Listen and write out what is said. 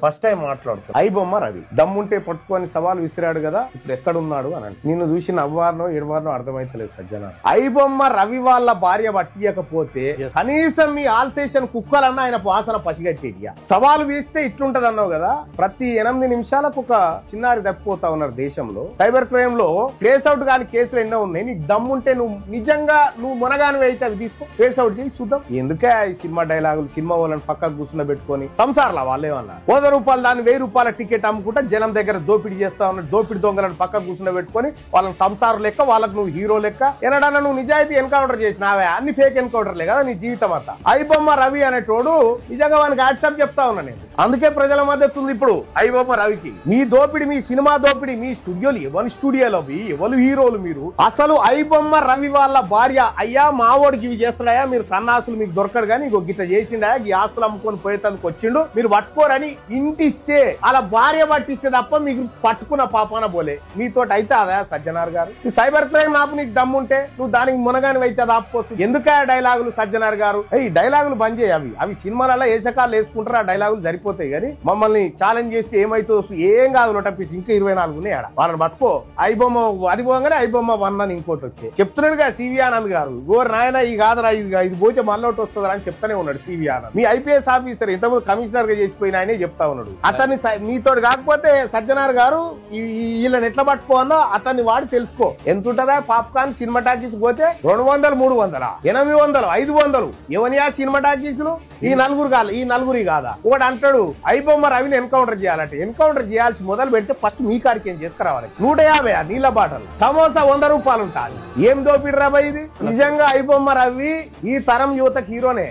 First time మాట్లాడుతాను. ఐబొమ్మ రవి దమ్ముంటే పట్టుకొని సవాల్ విసిరాడు కదా, ఇప్పుడు ఎక్కడున్నాడు అని అంటే నిన్ను చూసి నవ్వారనో ఏడవారనో అర్థమైతలేదు సజ్జన. ఐబొమ్మ రవి వాళ్ళ భార్య పట్టియకపోతే కనీసం మీ ఆల్సేషన్ కుక్కలన్నా ఆయన వాసన పసిగట్టేటియా. సవాలు వీస్తే ఇట్లుంటది అన్నావు కదా, ప్రతి 8 నిమిషాలకు ఒక చిన్నారి తప్పిపోతా ఉన్నారు దేశంలో. సైబర్ క్రైమ్ లో ట్రేస్ అవుట్ కాని కేసులు ఎన్నో ఉన్నాయి. నీకు దమ్ముంటే నువ్వు నిజంగా నువ్వు మునగానివి అయితే అవి తీసుకో, ట్రేస్ అవుట్ చేసి చూద్దాం. ఎందుకే ఈ సినిమా డైలాగులు, సినిమా వాళ్ళని పక్కకు కూర్చున్న పెట్టుకొని సంసారాల వాళ్ళేమన్నా 100 రూపాయలు దాన్ని 1000 రూపాయల టికెట్ అమ్ముకుంటా జనం దగ్గర దోపిడీ చేస్తా ఉన్నా. దోపిడి దొంగలను పక్కకు కూర్చున్న పెట్టుకొని వాళ్ళని సంసారం లెక్క, వాళ్ళకు నువ్వు హీరో లెక్క. ఎనడన్నా నువ్వు నిజాయితీ ఎన్కౌంటర్ చేసినావే, అన్ని ఫేక్ ఎన్కౌంటర్లే కదా నీ జీవితం అంతా. ఐబొమ్మ రవి అనేటోడు నిజంగా వానికి వాట్సాప్ చెప్తా ఉన్నా నేను. అందుకే ప్రజల మద్దతు ఉంది ఇప్పుడు ఐబొమ్మ రవికి. మీ దోపిడి, మీ సినిమా దోపిడి, మీ స్టూడియోలు ఎవరి స్టూడియోలో ఎవరు హీరోలు మీరు? అసలు ఐబొమ్మ రవి వాళ్ళ భార్య అయ్యా మావోడికి ఇవి చేస్తున్నాయా మీరు సన్నాసులు, మీకు దొరకడు కానీ ఇంకో గిట్ల చేసిండా, ఈ ఆస్తులు అమ్ముకొని పోయేందుకు వచ్చిండు, మీరు పట్టుకోరని ఇంటిస్తే అలా భార్య పట్టిస్తే తప్ప మీకు పట్టుకున్న పాపాన పోలే. మీతో అయితే అదా సజ్జనార్ గారు? ఈ సైబర్ క్రైమ్ నాపు నీకు దమ్ముంటే నువ్వు దానికి మునగాని అయితే అది ఆపుకోవచ్చు. ఎందుకా డైలాగులు సజ్జనార్ గారు? ఈ డైలాగులు బంద్ చేయి. అవి సినిమాలలో ఏసకాలు వేసుకుంటారు, ఆ డైలాగులు సరిపోతాయి. కానీ మమ్మల్ని ఛాలెంజ్ చేస్తే ఏమైతే ఏం కాదు నోటపీస్ ఇంకా 24 ఉన్నాయి ఆడ. వాళ్ళని పట్టుకో. ఐబొమ్మ అది పోగానే ఐబొమ్మ 1 అని ఇంకోటి వచ్చే చెప్తున్నాడుగా సివి ఆనంద్ గారు. గోరు నాయన ఈ కాదురా, ఇది పోతే మళ్ళీ వస్తుందా అని చెప్తానే ఉన్నాడు సివి ఆనంద్. మీ ఐపీఎస్ ఆఫీసర్ ఇంతకుముందు కమిషనర్ గా చేసిపోయిన ఆయనే చెప్తా ఉన్నాడు. అతన్ని మీతో కాకపోతే సజ్జనార్ గారు వీళ్ళని ఎట్లా పట్టుకోవాలో అతన్ని వాడి తెలుసుకో. ఎంత ఉంటుందా పాప్కార్న్ సినిమా టాకీస్ పోతే 200, 300, 800, 500 ఎవనియా సినిమా టాకీసులు? ఈ నలుగురి కాదా? ఒకటి అంటాడు ఐబొమ్మ రవిని ఎన్కౌంటర్ చేయాలంటే ఎన్కౌంటర్ చేయాల్సి మొదలు పెడితే ఫస్ట్ మీ కాడికి ఏం చేసుకురావాలి. 150 నీళ్ళ బాటలు, సమోసా 100 రూపాయలు ఉంటాయి. ఏం దోపిడి రాబోయే ఇది? నిజంగా ఐబొమ్మ రవి ఈ తరం యువతకు హీరోనే.